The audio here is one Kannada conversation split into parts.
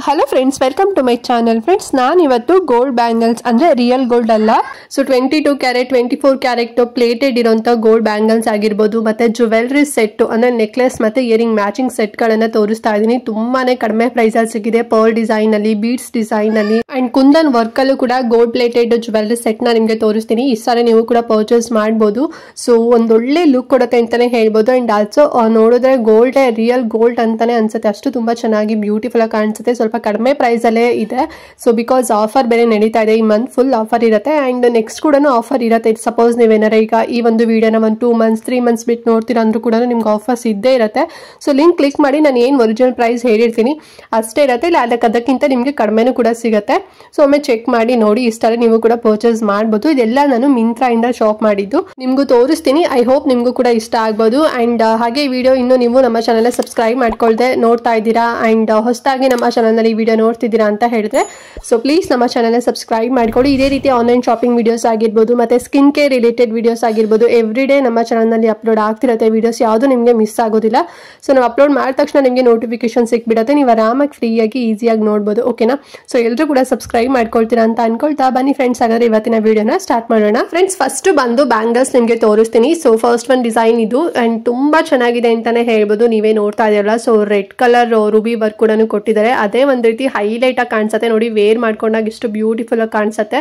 Hello friends, welcome to my channel. Friends, ನಾನು ಇವತ್ತು ಗೋಲ್ಡ್ ಬ್ಯಾಂಗಲ್ಸ್ ಅಂದರೆ ರಿಯಲ್ ಗೋಲ್ಡ್ ಅಲ್ಲ, ಸೊ 22 ಕ್ಯಾರೆಟ್ 24 ಕ್ಯಾರೆಟ್ ಪ್ಲೇಟೆಡ್ ಇರೋಂಥ ಗೋಲ್ಡ್ ಬ್ಯಾಂಗಲ್ಸ್ ಆಗಿರ್ಬೋದು, ಮತ್ತು ಜುವೆಲ್ರಿ ಸೆಟ್ಟು ಅಂದರೆ ನೆಕ್ಲೆಸ್ ಮತ್ತು ಇಯರಿಂಗ್ ಮ್ಯಾಚಿಂಗ್ ಸೆಟ್ಗಳನ್ನು ತೋರಿಸ್ತಾ ಇದ್ದೀನಿ. ತುಂಬಾ ಕಡಿಮೆ ಪ್ರೈಸಲ್ಲಿ ಸಿಗಿದೆ. ಪರ್ಲ್ ಡಿಸೈನಲ್ಲಿ, ಬೀಡ್ಸ್ ಡಿಸೈನಲ್ಲಿ ಆ್ಯಂಡ್ ಕುಂದನ್ ವರ್ಕಲ್ಲೂ ಕೂಡ ಗೋಲ್ಡ್ ಪ್ಲೇಟೆಡ್ ಜುವೆಲ್ರಿ ಸೆಟ್ನ ನಿಮಗೆ ತೋರಿಸ್ತೀನಿ. ಈ ಸಾರಿ ನೀವು ಕೂಡ ಪರ್ಚೇಸ್ ಮಾಡ್ಬೋದು. ಸೊ ಒಂದೊಳ್ಳೆ ಲುಕ್ ಕೊಡುತ್ತೆ ಅಂತಲೇ ಹೇಳ್ಬೋದು. ಆ್ಯಂಡ್ ಆಲ್ಸೋ ನೋಡಿದ್ರೆ ಗೋಲ್ಡೇ ರಿಯಲ್ ಗೋಲ್ಡ್ ಅಂತಲೇ ಅನ್ಸುತ್ತೆ. ಅಷ್ಟು ತುಂಬ ಚೆನ್ನಾಗಿ ಬ್ಯೂಟಿಫುಲ್ ಆಗಿ ಕಾಣಿಸುತ್ತೆ. ಸ್ವಲ್ಪ ಕಡಿಮೆ ಪ್ರೈಸಲ್ಲೇ ಇದೆ. ಸೊ ಬಿಕಾಸ್ ಆಫರ್ ಬೇರೆ ನಡೀತಾ ಇದೆ. ಈ ಮಂತ್ ಫುಲ್ ಆಫರ್ ಇರುತ್ತೆ ಆ್ಯಂಡ್ ನೆಕ್ಸ್ಟ್ ಕೂಡ ಆಫರ್ ಇರುತ್ತೆ. ಸಪೋಸ್ ನೀವೇನಾರ ಈಗ ಈ ಒಂದು ವಿಡಿಯೋನ 1 2 ಮಂತ್ಸ್ 3 ಮಂತ್ಸ್ ಬಿಟ್ಟು ನೋಡ್ತೀರಾ ಅಂದ್ರೂ ಕೂಡ ನಿಮ್ಗೆ ಆಫರ್ಸ್ ಇದ್ದೇ ಇರುತ್ತೆ. ಸೊ ಲಿಂಕ್ ಕ್ಲಿಕ್ ಮಾಡಿ ನಾನು ಏನು ಒರಿಜಿನಲ್ ಪ್ರೈಸ್ ಹೇಳಿರ್ತೀನಿ ಅಷ್ಟೇ ಇರುತ್ತೆ. ಇಲ್ಲ ಅದಕ್ಕಿಂತ ನಿಮಗೆ ಕಡಿಮೆನೂ ಕೂಡ ಸಿಗುತ್ತೆ. ಸೊ ಒಮ್ಮೆ ಚೆಕ್ ಮಾಡಿ ನೋಡಿ. ಇಷ್ಟರಲ್ಲಿ ನೀವು ಕೂಡ ಪರ್ಚೇಸ್ ಮಾಡ್ಬೋದು. ಇದೆಲ್ಲ ನಾನು ಮಿಂತ್ರಾಯಿಂದ ಶಾಪ್ ಮಾಡಿದ್ದು ನಿಮಗೂ ತೋರಿಸ್ತೀನಿ. ಐ ಹೋಪ್ ನಿಮಗೂ ಕೂಡ ಇಷ್ಟ ಆಗ್ಬೋದು. ಆ್ಯಂಡ್ ಹಾಗೆ ಈ ವಿಡಿಯೋ ಇನ್ನೂ ನೀವು ನಮ್ಮ ಚಾನಲ್ನ ಸಬ್ಸ್ಕ್ರೈಬ್ ಮಾಡ್ಕೊಳ್ದೆ ನೋಡ್ತಾ ಇದ್ದೀರಾ ಆ್ಯಂಡ್ ಹೊಸದಾಗಿ ನಮ್ಮ ಚಾನಲ್ನಲ್ಲಿ ವಿಡಿಯೋ ನೋಡ್ತಿದ್ದೀರಾ ಅಂತ ಹೇಳಿದ್ರೆ ಸೊ ಪ್ಲೀಸ್ ನಮ್ಮ ಚಾನಲ್ನ ಸಬ್ಸ್ಕ್ರೈಬ್ ಮಾಡ್ಕೊಳ್ಳಿ. ಇದೇ ರೀತಿ ಆನ್ಲೈನ್ ಶಾಪಿಂಗ್ ವಿಡಿಯೋಸ್ ಆಗಿರ್ಬೋದು ಮತ್ತು ಸ್ಕಿನ್ ಕೇರ್ ರಿಲೇಟೆಡ್ ವಿಡಿಯೋಸ್ ಆಗಿರ್ಬೋದು ಎವ್ರಿ ಡೇ ನಮ್ಮ ಚಾನಲ್ನಲ್ಲಿ ಅಪ್ಲೋಡ್ ಆಗ್ತಿರುತ್ತೆ ವಿಡಿಯೋಸ್. ಯಾವುದು ನಿಮಗೆ ಮಿಸ್ ಆಗೋದಿಲ್ಲ. ಸೊ ನಾವು ಅಪ್ಲೋಡ್ ಮಾಡಿದ ತಕ್ಷಣ ನಿಮಗೆ ನೋಟಿಫಿಕೇಶನ್ ಸಿಕ್ಬಿಡುತ್ತೆ. ನೀವು ಆರಾಮಾಗಿ ಫ್ರೀಯಾಗಿ ಈಸಿಯಾಗಿ ನೋಡ್ಬೋದು. ಓಕೆನಾ? ಸೊ ಎಲ್ಲರೂ ಕೂಡ ಸಬ್ಸ್ಕ್ರೈಬ್ ಮಾಡ್ಕೊಳ್ತೀರಾ ಅಂತ ಅನ್ಕೊಳ್ತಾ ಬನ್ನಿ ಫ್ರೆಂಡ್ಸ್. ಹಾಗಾದ್ರೆ ಇವತ್ತಿನ ವಿಡಿಯೋನ ಸ್ಟಾರ್ಟ್ ಮಾಡೋಣ. ಫ್ರೆಂಡ್ಸ್, ಫಸ್ಟ್ ಬಂದು ಬ್ಯಾಂಗಲ್ಸ್ ನಿಮಗೆ ತೋರಿಸ್ತೀನಿ. ಸೊ ಫಸ್ಟ್ ಒಂದು ಡಿಸೈನ್ ಇದು ಆ್ಯಂಡ್ ತುಂಬ ಚೆನ್ನಾಗಿದೆ ಅಂತಾನೆ ಹೇಳ್ಬೋದು. ನೀವೇ ನೋಡ್ತಾ ಇದೆಯಲ್ಲ. So red colour Ruby work ಕೂಡ ಕೊಟ್ಟಿದ್ದಾರೆ. ಅದೇ ಒಂದು ರೀತಿ ಹೈಲೈಟ್ ಆಗಿ ಕಾಣಿಸುತ್ತೆ ನೋಡಿ. ವೇರ್ ಮಾಡ್ಕೊಂಡಾಗ ಎಷ್ಟು ಬ್ಯೂಟಿಫುಲ್ ಆಗಿ ಕಾಣಿಸುತ್ತೆ.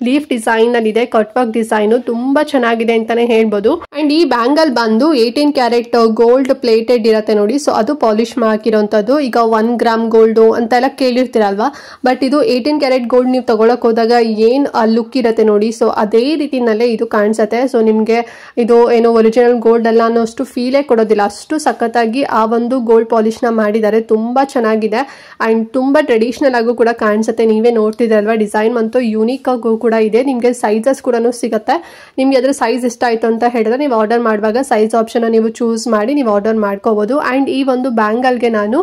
ಲೀಫ್ ಡಿಸೈನ್ ಅಲ್ಲಿ ಇದೆ. ಕಟ್ ವರ್ಕ್ ಡಿಸೈನ್ ತುಂಬಾ ಚೆನ್ನಾಗಿದೆ ಅಂತಾನೆ ಹೇಳ್ಬೋದು. ಅಂಡ್ ಈ ಬ್ಯಾಂಗಲ್ ಬಂದು 18 ಕ್ಯಾರೆಟ್ ಗೋಲ್ಡ್ ಪ್ಲೇಟೆಡ್ ಇರುತ್ತೆ ನೋಡಿ. ಸೊ ಅದು ಪಾಲಿಶ್ ಹಾಕಿರೋಂಥದ್ದು. ಈಗ 1 ಗ್ರಾಮ್ ಗೋಲ್ಡ್ ಅಂತೆಲ್ಲ ಕೇಳಿರ್ತೀರಲ್ವಾ. ಬಟ್ ಇದು 18 ಕ್ಯಾರೆಟ್ ಗೋಲ್ಡ್ ನೀವು ತಗೊಳಕ್ ಹೋದಾಗ ಏನ್ ಲುಕ್ ಇರುತ್ತೆ ನೋಡಿ. ಸೊ ಅದೇ ರೀತಿನಲ್ಲೇ ಇದು ಕಾಣಿಸುತ್ತೆ. ಸೊ ನಿಮ್ಗೆ ಇದು ಏನೋ ಒರಿಜಿನಲ್ ಗೋಲ್ಡ್ ಅಲ್ಲ ಅನ್ನೋಷ್ಟು ಫೀಲೇ ಕೊಡೋದಿಲ್ಲ. ಅಷ್ಟು ಸಖತ್ತಾಗಿ ಆ ಒಂದು ಗೋಲ್ಡ್ ಪಾಲಿಶ್ ನ ಮಾಡಿದ್ದಾರೆ. ತುಂಬಾ ಚೆನ್ನಾಗಿದೆ ಅಂಡ್ ತುಂಬಾ ಟ್ರೆಡಿಷನಲ್ ಆಗು ಕೂಡ ಕಾಣಿಸುತ್ತೆ. ನೀವೇ ನೋಡ್ತಿದ್ರಲ್ವಾ. ಡಿಸೈನ್ ಅಂತೂ ಯೂನಿಕ್ ಆಗು ಕೂಡ ಇದೆ. ನಿಮಗೆ ಸೈಜಸ್ ಕೂಡ ಸಿಗುತ್ತೆ. ನಿಮ್ಗೆ ಅದ್ರ ಸೈಜ್ ಇಷ್ಟ ಆಯ್ತು ಅಂತ ಹೇಳಿದ್ರೆ ನೀವು ಆರ್ಡರ್ ಮಾಡುವಾಗ ಸೈಜ್ ಆಪ್ಷನ್ ನೀವು ಚೂಸ್ ಮಾಡಿ ನೀವು ಆರ್ಡರ್ ಮಾಡ್ಕೋಬಹುದು. ಅಂಡ್ ಈ ಒಂದು ಬ್ಯಾಂಗಲ್ಗೆ ನಾನು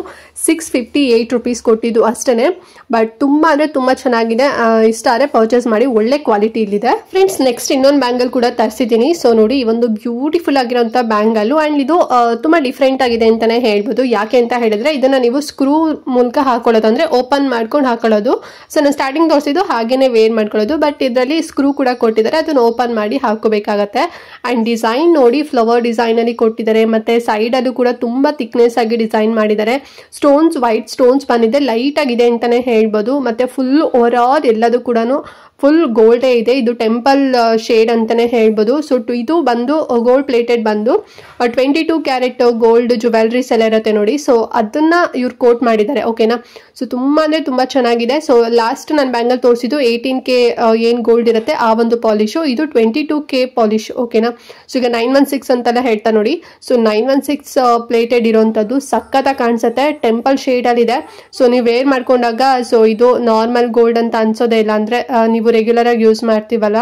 658 ರುಪೀಸ್ ಕೊಟ್ಟಿದ್ದು ಅಷ್ಟೇನೆ. ಬಟ್ ತುಂಬಾ ಅಂದ್ರೆ ತುಂಬಾ ಚೆನ್ನಾಗಿದೆ. ಇಷ್ಟ ಆದರೆ ಪರ್ಚೇಸ್ ಮಾಡಿ. ಒಳ್ಳೆ ಕ್ವಾಲಿಟಿ ಇಲ್ಲಿದೆ. ಫ್ರೆಂಡ್ಸ್, ನೆಕ್ಸ್ಟ್ ಇನ್ನೊಂದು ಬ್ಯಾಂಗಲ್ ಕೂಡ ತರಿಸಿದ್ದೀನಿ. ಸೊ ನೋಡಿ, ಈ ಒಂದು ಬ್ಯೂಟಿಫುಲ್ ಆಗಿರೋಂಥ ಬ್ಯಾಂಗಲ್ ಅಂಡ್ ಇದು ತುಂಬಾ ಡಿಫ್ರೆಂಟ್ ಆಗಿದೆ ಅಂತಾನೆ ಹೇಳ್ಬೋದು. ಯಾಕೆ ಅಂತ ಹೇಳಿದ್ರೆ ಇದನ್ನ ನೀವು ಸ್ಕ್ರೂ ಮೂಲಕ ಹಾಕೊಳ್ಳೋದು, ಅಂದ್ರೆ ಓಪನ್ ಮಾಡ್ಕೊಂಡು ಹಾಕೊಳ್ಳೋದು. ಸೊ ನಾನು ಸ್ಟಾರ್ಟಿಂಗ್ ತೋರಿಸಿದ್ದು ಹಾಗೇನೆ ವೇರ್ ಮಾಡ್ಕೊಳ್ಳೋದು. ಬಟ್ ಇದರಲ್ಲಿ ಸ್ಕ್ರೂ ಕೂಡ ಕೊಟ್ಟಿದ್ದಾರೆ. ಅದನ್ನ ಓಪನ್ ಮಾಡಿ ಹಾಕೋಬೇಕಾಗತ್ತೆ. ಅಂಡ್ ಡಿಸೈನ್ ನೋಡಿ, ಫ್ಲವರ್ ಡಿಸೈನ್ ಅಲ್ಲಿ ಕೊಟ್ಟಿದ್ದಾರೆ. ಮತ್ತೆ ಸೈಡ್ ಅಲ್ಲೂ ಕೂಡ ತುಂಬಾ ಥಿಕ್ನೆಸ್ ಆಗಿ ಡಿಸೈನ್ ಮಾಡಿದ್ದಾರೆ. ಸ್ಟೋನ್ಸ್, ವೈಟ್ ಸ್ಟೋನ್ಸ್ ಬಂದಿದೆ. ಲೈಟ್ ಆಗಿದೆ ಅಂತಾನೆ ಹೇಳ್ಬೋದು. ಮತ್ತೆ ಫುಲ್ ಓವರ್ ಆಲ್ ಎಲ್ಲದೂ ಕೂಡ ಫುಲ್ ಗೋಲ್ಡೇ ಇದೆ. ಇದು ಟೆಂಪಲ್ ಶೇಡ್ ಅಂತಾನೆ ಹೇಳ್ಬೋದು. ಸೊ ಇದು ಬಂದು ಗೋಲ್ಡ್ ಪ್ಲೇಟೆಡ್ ಬಂದು 22 ಕ್ಯಾರೆಟ್ ಗೋಲ್ಡ್ ಜುವೆಲ್ರೀಸ್ ಎಲ್ಲ ಇರುತ್ತೆ ನೋಡಿ. ಸೊ ಅದನ್ನ ಇವ್ರು ಕೋಟ್ ಮಾಡಿದ್ದಾರೆ. ಓಕೆನಾ? ಸೊ ತುಂಬಾ ಅಂದ್ರೆ ತುಂಬಾ ಚೆನ್ನಾಗಿದೆ. ಸೊ ಲಾಸ್ಟ್ ನಾನು ಬ್ಯಾಂಗಲ್ ತೋರಿಸಿದ್ದು 18K ಏನ್ ಗೋಲ್ಡ್ ಇರುತ್ತೆ ಆ ಒಂದು ಪಾಲಿಶು. ಇದು 22K ಪಾಲಿಶ್. ಓಕೆನಾ? ಸೊ ಈಗ 916 ಅಂತೆಲ್ಲ ಹೇಳ್ತಾ ನೋಡಿ. ಸೊ 916 ಪ್ಲೇಟೆಡ್ ಇರೋಂಥದ್ದು ಸಖತ್ತಾಗಿ ಕಾಣಿಸುತ್ತೆ. ಟೆಂಪಲ್ ಶೇಡ್ ಅಲ್ಲಿ ಇದೆ. ಸೊ ನೀವು ವೇರ್ ಮಾಡ್ಕೊಂಡಾಗ ಸೊ ಇದು ನಾರ್ಮಲ್ ಗೋಲ್ಡ್ ಅಂತ ಅನ್ಸೋದೇ ಇಲ್ಲ. ಅಂದ್ರೆ ನೀವು ರೆಗ್ಯುಲರ್ ಆಗಿ ಯೂಸ್ ಮಾಡ್ತೀವಲ್ಲ,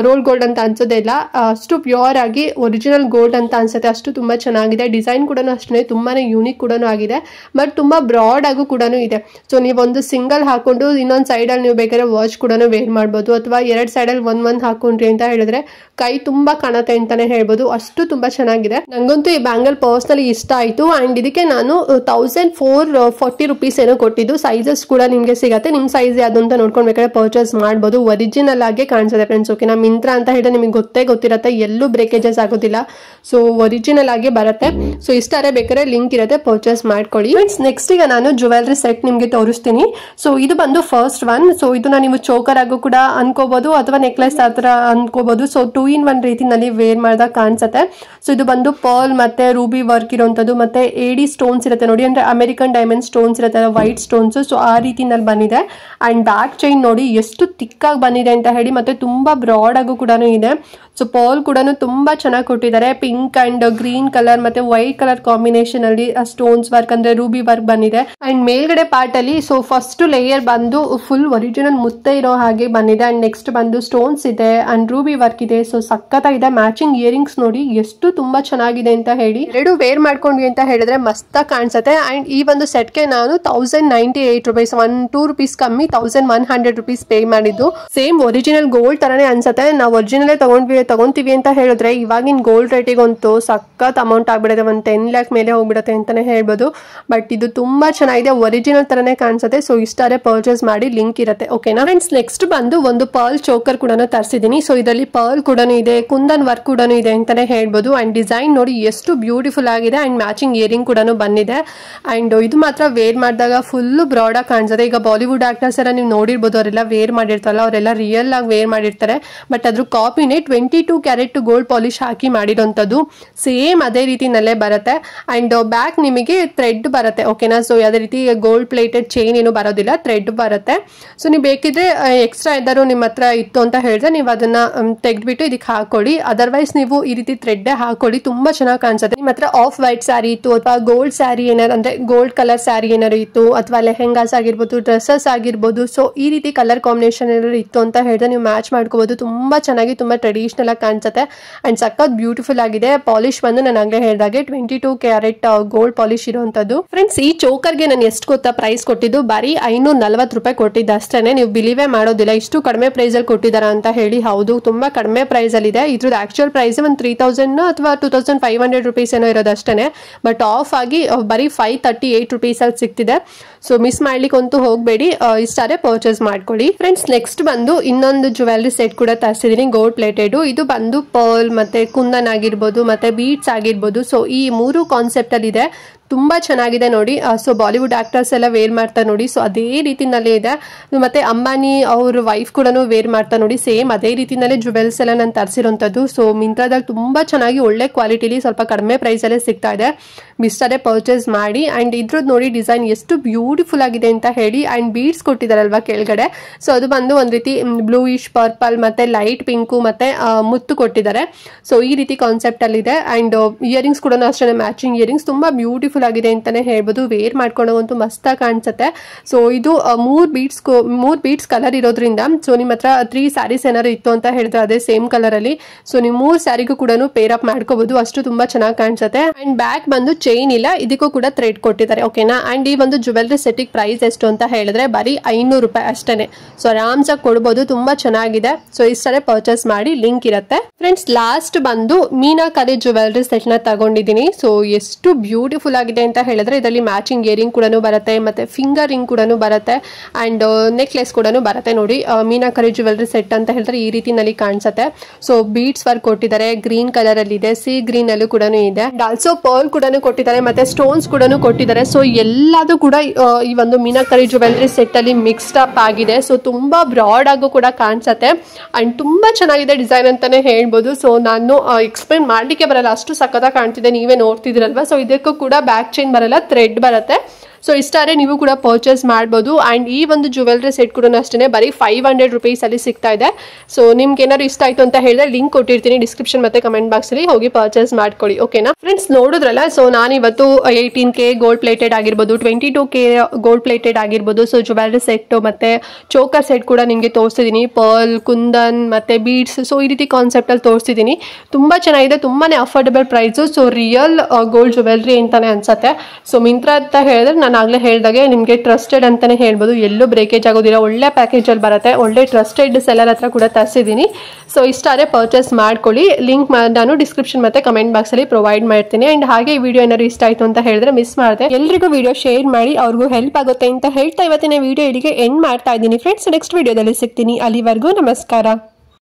ರೋಲ್ ಗೋಲ್ಡ್ ಅಂತ ಅನ್ಸೋದೇ ಇಲ್ಲ. ಅಷ್ಟು ಪ್ಯೂರ್ ಆಗಿ ಒರಿಜಿನಲ್ ಗೋಲ್ಡ್ ಅಂತ ಅನ್ಸುತ್ತೆ. ಅಷ್ಟು ತುಂಬಾ ಚೆನ್ನಾಗಿದೆ. ಡಿಸೈನ್ ಕೂಡ ಅಷ್ಟೇ ತುಂಬಾನೇ ಯೂನಿಕ್ ಕೂಡ ಆಗಿದೆ. ಬಟ್ ತುಂಬಾ ಬ್ರಾಡ್ ಆಗು ಕೂಡ ಇದೆ. ಸೊ ನೀವೊಂದು ಸಿಂಗಲ್ ಹಾಕೊಂಡು ಇನ್ನೊಂದು ಸೈಡಲ್ಲಿ ನೀವು ಬೇಕಾದ್ರೆ ವಾಚ್ ಕೂಡ ವೇರ್ ಮಾಡ್ಬೋದು. ಅಥವಾ 2 ಸೈಡಲ್ಲಿ ಒಂದ್ ಹಾಕೊಂಡ್ರಿ ಅಂತ ಹೇಳಿದ್ರೆ ಕೈ ತುಂಬಾ ಕಾಣುತ್ತೆ ಅಂತಾನೆ ಹೇಳ್ಬೋದು. ಅಷ್ಟು ತುಂಬಾ ಚೆನ್ನಾಗಿದೆ. ನಂಗಂತೂ ಈ ಬ್ಯಾಂಗಲ್ ಪರ್ಸನಲಿ ಇಷ್ಟ ಆಯ್ತು. ಅಂಡ್ ಇದಕ್ಕೆ ನಾನು 1440 ರುಪೀಸ್ ಏನೋ ಕೊಟ್ಟಿದ್ದು. ಸೈಜಸ್ ಕೂಡ ನಿಮ್ಗೆ ಸಿಗತ್ತೆ. ನಿಮ್ ಸೈಜ್ ಯಾವ್ದು ಅಂತ ನೋಡ್ಕೊಂಡು ಬೇಕಾದ್ರೆ ಪರ್ಚೇಸ್ ಮಾಡ್ಬೋದು. ಒರಿಜಿನಲ್ ಆಗಿ ಕಾಣಿಸುತ್ತೆ ಫ್ರೆಂಡ್ಸ್. ಓಕೆನಾ? ಮಿಂತ್ರಾ ಅಂತ ಹೇಳಿದ್ರೆ ನಿಮಗೆ ಗೊತ್ತಿರುತ್ತೆ. ಎಲ್ಲೂ ಬ್ರೇಕೇಜಸ್ ಆಗೋದಿಲ್ಲ. ಸೊ ಒರಿಜಿನಲ್ ಆಗಿ ಬರುತ್ತೆ. ಸೊ ಇಷ್ಟಾರೆ ಬೇಕಾದ್ರೆ ಲಿಂಕ್ ಇರುತ್ತೆ, ಪರ್ಚೇಸ್ ಮಾಡ್ಕೊಳ್ಳಿ. ಫ್ರೆಂಡ್ಸ್, ನೆಕ್ಸ್ಟ್ ಈಗ ನಾನು ಜುವೆಲ್ರಿ ಸೆಟ್ ನಿಮಗೆ ತೋರಿಸ್ತೀನಿ. ಸೊ ಇದು ಬಂದು ಫಸ್ಟ್ ಒನ್. ಸೊ ಇದನ್ನ ನೀವು ಚೋಕರ್ ಆಗು ಕೂಡ ಅನ್ಕೋಬಹುದು ಅಥವಾ ನೆಕ್ಲೆಸ್ ಆ ತರ ಅನ್ಕೋಬಹುದು. ಸೊ 2 in 1 ರೀತಿನಲ್ಲಿ ವೇರ್ ಮಾಡಿದಾಗ ಕಾಣಿಸುತ್ತೆ. ಸೊ ಇದು ಬಂದು ಪರ್ಲ್ ಮತ್ತೆ ರೂಬಿ ವರ್ಕ್ ಇರೋಂಥದ್ದು ಮತ್ತೆ ಏಡಿ ಸ್ಟೋನ್ಸ್ ಇರುತ್ತೆ ನೋಡಿ. ಅಂದ್ರೆ ಅಮೆರಿಕನ್ ಡೈಮಂಡ್ ಸ್ಟೋನ್ಸ್ ಇರುತ್ತೆ, ವೈಟ್ ಸ್ಟೋನ್ಸ್. ಸೊ ಆ ರೀತಿನಲ್ಲಿ ಬಂದಿದೆ. ಅಂಡ್ ಬ್ಯಾಕ್ ಚೈನ್ ನೋಡಿ ಎಷ್ಟು ತಿಕ್ಕಾಗಿ ಬಂದಿದೆ ಅಂತ ಹೇಳಿ. ಮತ್ತೆ ತುಂಬಾ ಬ್ರಾಡ್ ಆಗು ಕೂಡ ಇದೆ. ಸೊ ಪರ್ಲ್ ಕೂಡ ತುಂಬಾ ಚೆನ್ನಾಗಿ ಕೊಟ್ಟಿದ್ದಾರೆ. ಪಿಂಕ್ ಅಂಡ್ ಗ್ರೀನ್ ಕಲರ್ ಮತ್ತೆ ವೈಟ್ ಕಲರ್ ಕಾಂಬಿನೇಷನ್ ಅಲ್ಲಿ ಸ್ಟೋನ್ಸ್ ವರ್ಕ್ ಅಂದ್ರೆ ರೂಬಿ ವರ್ಕ್ ಬಂದಿದೆ. ಅಂಡ್ ಮೇಲ್ಗಡೆ ಪಾರ್ಟ್ ಅಲ್ಲಿ ಸೊ ಫಸ್ಟ್ ಲೇಯರ್ ಬಂದು ಫುಲ್ ಒರಿಜಿನಲ್ ಮುತ್ತೆ ಇರೋ ಹಾಗೆ ಬಂದಿದೆ. ಅಂಡ್ ನೆಕ್ಸ್ಟ್ ಬಂದು ಸ್ಟೋನ್ಸ್ ಇದೆ ಅಂಡ್ ರೂಬಿ ವರ್ಕ್ ಇದೆ. ಸೊ ಸಖತ್ತಾಗಿದೆ. ಮ್ಯಾಚಿಂಗ್ ಇಯರಿಂಗ್ಸ್ ನೋಡಿ ಎಷ್ಟು ತುಂಬಾ ಚೆನ್ನಾಗಿದೆ ಅಂತ ಹೇಳಿ. ಎರಡು ವೇರ್ ಮಾಡ್ಕೊಂಡ್ವಿ ಅಂತ ಹೇಳಿದ್ರೆ ಮಸ್ತಾಗಿ ಕಾಣಿಸುತ್ತೆ. ಅಂಡ್ ಈ ಒಂದು ಸೆಟ್ಗೆ ನಾನು 1098 ರುಪೀಸ್, 1-2 ರುಪೀಸ್ ಕಮ್ಮಿ 1100 ರುಪೀಸ್ ಪೇ ಮಾಡಿದ್ದು. ಸೇಮ್ ಒರಿಜಿನಲ್ ಗೋಲ್ಡ್ ತರನೇ ಅನ್ಸುತ್ತೆ. ನಾವು ಒರಿಜಿನಲ್ ತಗೊಂತೀವಿ ಅಂತ ಹೇಳಿದ್ರೆ ಇವಾಗಿನ ಗೋಲ್ಡ್ ರೇಟಿಗಂತೂ ಸಖತ್ ಅಮೌಂಟ್ ಆಗ್ಬಿಡುತ್ತೆ, ಒಂದು 10 ಲ್ಯಾಕ್ ಮೇಲೆ ಹೋಗ್ಬಿಡುತ್ತೆ ಅಂತಾನೆ ಹೇಳ್ಬೋದು. ಬಟ್ ಇದು ತುಂಬಾ ಚೆನ್ನಾಗಿದೆ, ಒರಿಜಿನಲ್ ತರನೇ ಕಾಣಿಸುತ್ತೆ. ಸೊ ಇಷ್ಟಾರೆ ಪರ್ಚೇಸ್ ಮಾಡಿ, ಲಿಂಕ್ ಇರುತ್ತೆ ಓಕೆನಾ ಫ್ರೆಂಡ್ಸ್. ನೆಕ್ಸ್ಟ್ ಬಂದು ಒಂದು ಪರ್ಲ್ ಚೋಕರ್ ಕೂಡ ತರಿಸಿದೀನಿ. ಸೊ ಇದರಲ್ಲಿ ಪರ್ಲ್ ಕೂಡ ಇದೆ, ಕುಂದನ್ ವರ್ಕ್ ಕೂಡ ಇದೆ ಅಂತಾನೆ ಹೇಳ್ಬೋದು. ಅಂಡ್ ಡಿಸೈನ್ ನೋಡಿ ಎಷ್ಟು ಬ್ಯೂಟಿಫುಲ್ ಆಗಿದೆ. ಅಂಡ್ ಮ್ಯಾಚಿಂಗ್ ಇಯರಿಂಗ್ ಕೂಡ ಬಂದಿದೆ. ಅಂಡ್ ಇದು ಮಾತ್ರ ವೇರ್ ಮಾಡಿದಾಗ ಫುಲ್ ಬ್ರಾಡ್ ಆಗಿ ಕಾಣಿಸುತ್ತೆ. ಈಗ ಬಾಲಿವುಡ್ ಆಕ್ಟರ್ಸ್ ಎಲ್ಲ ನೀವು ನೋಡಿರ್ಬೋದು, ಅವರೆಲ್ಲ ವೇರ್ ಮಾಡಿರ್ತಾರಲ್ಲ, ಅವರೆಲ್ಲ ರಿಯಲ್ ಆಗಿ ವೇರ್ ಮಾಡಿರ್ತಾರೆ. ಬಟ್ ಅದ್ರ ಕಾಪಿನೇ 22 ಕ್ಯಾರೆಟ್ ಗೋಲ್ಡ್ ಪಾಲಿಶ್ ಹಾಕಿ ಮಾಡಿರೋಂಥದ್ದು. ಸೇಮ್ ಅದೇ ರೀತಿನಲ್ಲೇ ಬರುತ್ತೆ. ಅಂಡ್ ಬ್ಯಾಕ್ ನಿಮಗೆ ಥ್ರೆಡ್ ಬರುತ್ತೆ ಓಕೆನಾ. ಸೊ ಯಾವುದೇ ರೀತಿ ಗೋಲ್ಡ್ ಪ್ಲೇಟೆಡ್ ಚೈನ್ ಏನು ಬರೋದಿಲ್ಲ, ಥ್ರೆಡ್ ಬರುತ್ತೆ. ಸೊ ನೀವು ಬೇಕಿದ್ರೆ ಎಕ್ಸ್ಟ್ರಾ ಏನಾದ್ರು ನಿಮ್ಮ ಹತ್ರ ಇತ್ತು ಅಂತ ಹೇಳಿದ್ರೆ ನೀವು ಅದನ್ನ ತೆಗೆದ್ಬಿಟ್ಟು ಇದಕ್ಕೆ ಹಾಕೊಳ್ಳಿ. ಅದರ್ವೈಸ್ ನೀವು ಈ ರೀತಿ ಥ್ರೆಡ್ ಹಾಕೊಳ್ಳಿ, ತುಂಬಾ ಚೆನ್ನಾಗಿ ಕಾಣಿಸುತ್ತೆ. ನಿಮ್ಮ ಹತ್ರ ಆಫ್ ವೈಟ್ ಸ್ಯಾರಿ ಇತ್ತು ಅಥವಾ ಗೋಲ್ಡ್ ಸ್ಯಾರಿ ಏನಾರು ಅಂದ್ರೆ ಗೋಲ್ಡ್ ಕಲರ್ ಸ್ಯಾರಿ ಏನಾರು ಇತ್ತು ಅಥವಾ ಲೆಹೆಂಗಾಸ್ ಆಗಿರ್ಬೋದು, ಡ್ರೆಸ್ಸಸ್ ಆಗಿರ್ಬೋದು, ಸೊ ಈ ರೀತಿ ಕಲರ್ ಕಾಂಬಿನೇಷನ್ ಏನಾದ್ರು ಇತ್ತು ಅಂತ ಹೇಳಿದ್ರೆ ನೀವು ಮ್ಯಾಚ್ ಮಾಡ್ಕೋಬಹುದು. ತುಂಬಾ ಚೆನ್ನಾಗಿ ತುಂಬಾ ಟ್ರೆಡಿಷನಲ್ ಆಗಿ ಕಾಣಿಸುತ್ತೆ. ಅಂಡ್ ಸಖತ್ ಬ್ಯೂಟಿಫುಲ್ ಆಗಿದೆ. ಪಾಲಿಶ್ ಬಂದು ನಾನು ಆಗಲೇ ಹೇಳಿದಾಗೆ 22 ಕ್ಯಾರೆಟ್ ಗೋಲ್ಡ್ ಪಾಲಿಶ್ ಇರುವಂತದ್ದು. ಫ್ರೆಂಡ್ಸ್ ಈ ಚೋಕರ್ಗೆ ನಾನು ಎಷ್ಟು ಗೊತ್ತಾ ಪ್ರೈಸ್ ಕೊಟ್ಟಿದ್ದು, ಬರೀ 540 ರೂಪಾಯಿ ಕೊಟ್ಟಿದ್ದೆ ಅಷ್ಟೇನೆ. ನೀವು ಬಿಲೀವೇ ಮಾಡೋದಿಲ್ಲ ಇಷ್ಟು ಕಡಿಮೆ ಪ್ರೈಸ್ ಅಲ್ಲಿ ಕೊಟ್ಟಿದ್ದಾರಾ ಅಂತ ಹೇಳಿ. ಹೌದು, ತುಂಬಾ ಕಡಿಮೆ ಪ್ರೈಸ್ ಅಲ್ಲಿ ಇದೆ. ಇದ್ರದ್ದು ಆಕ್ಚುಯಲ್ ಪ್ರೈಸ್ ಒಂದು 3000 ಅಥವಾ 2500 ರುಪೀಸ್ ಏನೋ ಇರೋದು ಅಷ್ಟೇನೆ. ಬಟ್ ಆಫ್ ಆಗಿ ಬರೀ 538 ರುಪೀಸ್ ಅಲ್ಲಿ ಸಿಗ್ತಿದೆ. ಸೊ ಮಿಸ್ ಮಾಡ್ಲಿಕ್ಕೆ ಅಂತೂ ಹೋಗಬೇಡಿ, ಇಷ್ಟಾರೆ ಪರ್ಚೇಸ್ ಮಾಡ್ಕೊಳ್ಳಿ. ಫ್ರೆಂಡ್ಸ್ ನೆಕ್ಸ್ಟ್ ಬಂದು ಇನ್ನೊಂದು ಜ್ಯುವೆಲ್ರಿ ಸೆಟ್ ಕೂಡ ತರಿಸಿದೀನಿ, ಗೋಲ್ಡ್ ಪ್ಲೇಟೆಡ್. ಇದು ಬಂದು ಪರ್ಲ್ ಮತ್ತೆ ಕುಂದನ್ ಆಗಿರ್ಬೋದು ಮತ್ತೆ ಬೀಡ್ಸ್ ಆಗಿರ್ಬೋದು. ಸೊ ಈ 3 ಕಾನ್ಸೆಪ್ಟ್ ಅಲ್ಲಿ ಇದೆ, ತುಂಬಾ ಚೆನ್ನಾಗಿದೆ ನೋಡಿ. ಸೊ ಬಾಲಿವುಡ್ ಆಕ್ಟರ್ಸ್ ಎಲ್ಲ ವೇರ್ ಮಾಡ್ತಾರೆ ನೋಡಿ. ಸೊ ಅದೇ ರೀತಿನಲ್ಲೇ ಇದೆ. ಮತ್ತೆ ಅಂಬಾನಿ ಅವ್ರ ವೈಫ್ ಕೂಡ ವೇರ್ ಮಾಡ್ತಾರೆ ನೋಡಿ. ಸೇಮ್ ಅದೇ ರೀತಿನಲ್ಲೇ ಜುವೆಲ್ಸ್ ಎಲ್ಲ ನಾನು ತರಿಸಿರೋಂಥದ್ದು. ಸೊ ಮಿಂತ್ರಾದಲ್ಲಿ ತುಂಬಾ ಚೆನ್ನಾಗಿ ಒಳ್ಳೆ ಕ್ವಾಲಿಟಿಲಿ ಸ್ವಲ್ಪ ಕಡಿಮೆ ಪ್ರೈಸ್ ಅಲ್ಲೇ ಸಿಗ್ತಾ ಇದೆ. ಮಿಸ್ಟರೇ ಪರ್ಚೇಸ್ ಮಾಡಿ. ಅಂಡ್ ಇದ್ರದ್ದು ನೋಡಿ ಡಿಸೈನ್ ಎಷ್ಟು ಬ್ಯೂಟಿಫುಲ್ ಆಗಿದೆ ಅಂತ ಹೇಳಿ. ಅಂಡ್ ಬೀಡ್ಸ್ ಕೊಟ್ಟಿದಾರಲ್ವಾ ಕೆಳಗಡೆ, ಸೊ ಅದು ಬಂದು ಒಂದ್ ರೀತಿ ಬ್ಲೂಯಿಶ್ ಪರ್ಪಲ್ ಮತ್ತೆ ಲೈಟ್ ಪಿಂಕು ಮತ್ತೆ ಮುತ್ತು ಕೊಟ್ಟಿದ್ದಾರೆ. ಸೊ ಈ ರೀತಿ ಕಾನ್ಸೆಪ್ಟ್ ಅಲ್ಲಿ ಇದೆ. ಅಂಡ್ ಇಯರಿಂಗ್ಸ್ ಕೂಡ ಅಷ್ಟೇ, ಮ್ಯಾಚಿಂಗ್ ಇಯರಿಂಗ್ಸ್ ತುಂಬಾ ಬ್ಯೂಟಿಫುಲ್ ಆಗಿದೆ ಅಂತಾನೆ ಹೇಳ್ಬೋದು. ವೇರ್ ಮಾಡ್ಕೊಂಡಂತೂ ಮಸ್ತಾಗಿ ಕಾಣಿಸುತ್ತೆ. ಸೊ ಇದು 3 ಬೀಡ್ಸ್ ಕಲರ್ ಇರೋದ್ರಿಂದ, ಸೊ ನಿಮ್ಮ ಹತ್ರ 3 ಸ್ಯಾರೀಸ್ ಏನಾದ್ರು ಇತ್ತು ಅಂತ ಹೇಳಿದ್ರೆ ಅದೇ ಸೇಮ್ ಕಲರ್ ಅಲ್ಲಿ, ಸೊ ನೀವು 3 ಸ್ಯಾರಿಗೂ ಕೂಡ ಪೇರ್ ಅಪ್ ಮಾಡ್ಕೋಬಹುದು. ಅಷ್ಟು ತುಂಬಾ ಚೆನ್ನಾಗಿ ಕಾಣಿಸುತ್ತೆ. ಅಂಡ್ ಬ್ಯಾಕ್ ಬಂದು ಚೈನ್ ಇಲ್ಲ, ಇದಕ್ಕೂ ಕೂಡ ಥ್ರೆಡ್ ಕೊಟ್ಟಿದ್ದಾರೆ ಓಕೆನಾ. ಅಂಡ್ ಈ ಒಂದು ಜ್ಯುವೆಲ್ರಿ ಸೆಟ್ ಪ್ರೈಸ್ ಎಷ್ಟು ಅಂತ ಹೇಳಿದ್ರೆ ಬರೀ 500 ರೂಪಾಯಿ ಅಷ್ಟೇನೆ. ಸೊ ಆರಾಮ್ಸಾಗಿ ಕೊಡ್ಬೋದು, ತುಂಬಾ ಚೆನ್ನಾಗಿದೆ. ಸೊ ಇಷ್ಟೇ ಪರ್ಚೇಸ್ ಮಾಡಿ, ಲಿಂಕ್ ಇರುತ್ತೆ. ಫ್ರೆಂಡ್ಸ್ ಲಾಸ್ಟ್ ಬಂದು ಮೀನಾಕರಿ ಜ್ಯುವೆಲ್ರಿ ಸೆಟ್ ನ ತಗೊಂಡಿದ್ದೀನಿ. ಸೊ ಎಷ್ಟು ಬ್ಯೂಟಿಫುಲ್ ಆಗಿದೆ ಅಂತ ಹೇಳಿದ್ರೆ ಇದರಲ್ಲಿ ಮ್ಯಾಚಿಂಗ್ ಇಯರಿಂಗ್ ಕೂಡ ಬರುತ್ತೆ ಮತ್ತೆ ಫಿಂಗರ್ ರಿಂಗ್ ಕೂಡ ಬರುತ್ತೆ ಅಂಡ್ ನೆಕ್ಲೆಸ್ ಕೂಡ ಬರುತ್ತೆ ನೋಡಿ. ಮೀನಾಕರಿ ಜ್ಯುವೆಲ್ರಿ ಸೆಟ್ ಅಂತ ಹೇಳಿದ್ರೆ ಈ ರೀತಿನಲ್ಲಿ ಕಾಣಿಸುತ್ತೆ. ಸೊ ಬೀಡ್ಸ್ ವರ್ಕ್ ಕೊಟ್ಟಿದ್ದಾರೆ, ಗ್ರೀನ್ ಕಲರ್ ಅಲ್ಲಿ ಇದೆ, ಸಿ ಗ್ರೀನ್ ಅಲ್ಲೂ ಕೂಡ ಇದೆ. ಆಲ್ಸೋ ಪರ್ಲ್ ಕೂಡ ಕೊಟ್ಟಿದ್ದಾರೆ ಮತ್ತೆ ಸ್ಟೋನ್ಸ್ ಕೂಡ ಕೊಟ್ಟಿದ್ದಾರೆ. ಸೊ ಎಲ್ಲದೂ ಕೂಡ ಈ ಒಂದು ಮೀನಾಕರಿ ಜ್ಯುವೆಲ್ರಿ ಸೆಟ್ ಅಲ್ಲಿ ಮಿಕ್ಸ್ಡ್ ಅಪ್ ಆಗಿದೆ. ಸೊ ತುಂಬಾ ಬ್ರಾಡ್ ಆಗು ಕೂಡ ಕಾಣಿಸುತ್ತೆ ಅಂಡ್ ತುಂಬಾ ಚೆನ್ನಾಗಿದೆ ಡಿಸೈನ್ ಅಂತಾನೆ ಹೇಳ್ಬೋದು. ಸೊ ನಾನು ಎಕ್ಸ್ಪ್ಲೇನ್ ಮಾಡ್ಲಿಕ್ಕೆ ಬರಲ್ಲ, ಅಷ್ಟು ಸಖತ್ತಾಗಿ ಕಾಣ್ತಿದೆ, ನೀವೇ ನೋಡ್ತಿದ್ರಲ್ವಾ. ಸೊ ಇದಕ್ಕೂ ಕೂಡ ಬ್ಯಾಕ್ ಚೈನ್ ಬರಲ್ಲ, ಥ್ರೆಡ್ ಬರುತ್ತೆ. ಸೊ ಇಷ್ಟಾರೆ ನೀವು ಕೂಡ ಪರ್ಚೇಸ್ ಮಾಡ್ಬೋದು. ಅಂಡ್ ಈ ಒಂದು ಜ್ಯುವೆಲ್ರಿ ಸೆಟ್ ಕೂಡ ಅಷ್ಟೇ ಬರೀ 500 ರುಪೀಸ್ ಅಲ್ಲಿ ಸಿಗ್ತಾ ಇದೆ. ಸೊ ನಿಮ್ಗೆ ಏನಾದ್ರು ಇಷ್ಟ ಆಯ್ತು ಅಂತ ಹೇಳಿದ್ರೆ ಲಿಂಕ್ ಕೊಟ್ಟಿರ್ತೀನಿ ಡಿಸ್ಕ್ರಿಪ್ಷನ್ ಮತ್ತೆ ಕಮೆಂಟ್ ಬಾಕ್ಸ್ ಅಲ್ಲಿ, ಹೋಗಿ ಪರ್ಚೇಸ್ ಮಾಡ್ಕೊಳ್ಳಿ ಓಕೆನಾ. ಫ್ರೆಂಡ್ಸ್ ನೋಡಿದ್ರಲ್ಲ, ಸೊ ನಾನು ಇವತ್ತು 18K ಗೋಲ್ಡ್ ಪ್ಲೇಟೆಡ್ ಆಗಿರ್ಬೋದು, 22K ಗೋಲ್ಡ್ ಪ್ಲೇಟೆಡ್ ಆಗಿರ್ಬೋದು, ಸೊ ಜ್ಯುವೆಲ್ರಿ ಸೆಟ್ ಮತ್ತೆ ಚೋಕರ್ ಸೆಟ್ ಕೂಡ ನಿಮಗೆ ತೋರಿಸಿದೀನಿ. ಪರ್ಲ್, ಕುಂದನ್ ಮತ್ತೆ ಬೀಡ್ಸ್, ಸೊ ಈ ರೀತಿ ಕಾನ್ಸೆಪ್ಟ್ ಅಲ್ಲಿ ತೋರಿಸಿದೀನಿ. ತುಂಬಾ ಚೆನ್ನಾಗಿದೆ, ತುಂಬಾನೇ affordable price. So real gold jewellery ಅಂತಾನೆ ಅನ್ಸುತ್ತೆ. ಸೊ ಮಿಂತ್ರಾ ಅಂತ ಹೇಳಿದ್ರೆ ನಾನು ಆಗ್ಲೇ ಹೇಳಿದಾಗೆ ನಿಮಗೆ ಟ್ರಸ್ಟೆಡ್ ಅಂತಾನೆ ಹೇಳ್ಬೋದು, ಎಲ್ಲೂ ಬ್ರೇಕೇಜ್ ಆಗೋದಿಲ್ಲ, ಒಳ್ಳೆ ಪ್ಯಾಕೇಜ್ ಅಲ್ಲಿ ಬರುತ್ತೆ. ಒಳ್ಳೆ ಟ್ರಸ್ಟೆಡ್ ಸೆಲ್ಲರ್ ಹತ್ರ ಕೂಡ ತರಿಸಿದ್ದೀನಿ. ಸೊ ಇಷ್ಟಾರೆ ಪರ್ಚೇಸ್ ಮಾಡ್ಕೊಳ್ಳಿ. ಲಿಂಕ್ ನಾನು ಡಿಸ್ಕ್ರಿಪ್ಷನ್ ಮತ್ತೆ ಕಮೆಂಟ್ ಬಾಕ್ಸ್ ಅಲ್ಲಿ ಪ್ರೊವೈಡ್ ಮಾಡ್ತೀನಿ. ಅಂಡ್ ಹಾಗೆ ಈ ವಿಡಿಯೋ ಏನಾದ್ರು ಇಷ್ಟ ಆಯ್ತು ಅಂತ ಹೇಳಿದ್ರೆ ಮಿಸ್ ಮಾಡಿದೆ ಎಲ್ರಿಗೂ ವಿಡಿಯೋ ಶೇರ್ ಮಾಡಿ, ಅವ್ರಿಗೂ ಹೆಲ್ಪ್ ಆಗುತ್ತೆ ಅಂತ ಹೇಳ್ತಾ ಇವತ್ತಿನ ವಿಡಿಯೋ ಇಲ್ಲಿಗೆ ಎಂಡ್ ಮಾಡ್ತಾ ಇದ್ದೀನಿ. ಫ್ರೆಂಡ್ಸ್ ನೆಕ್ಸ್ಟ್ ವಿಡಿಯೋದಲ್ಲಿ ಸಿಗ್ತೀನಿ, ಅಲ್ಲಿವರೆಗೂ ನಮಸ್ಕಾರ.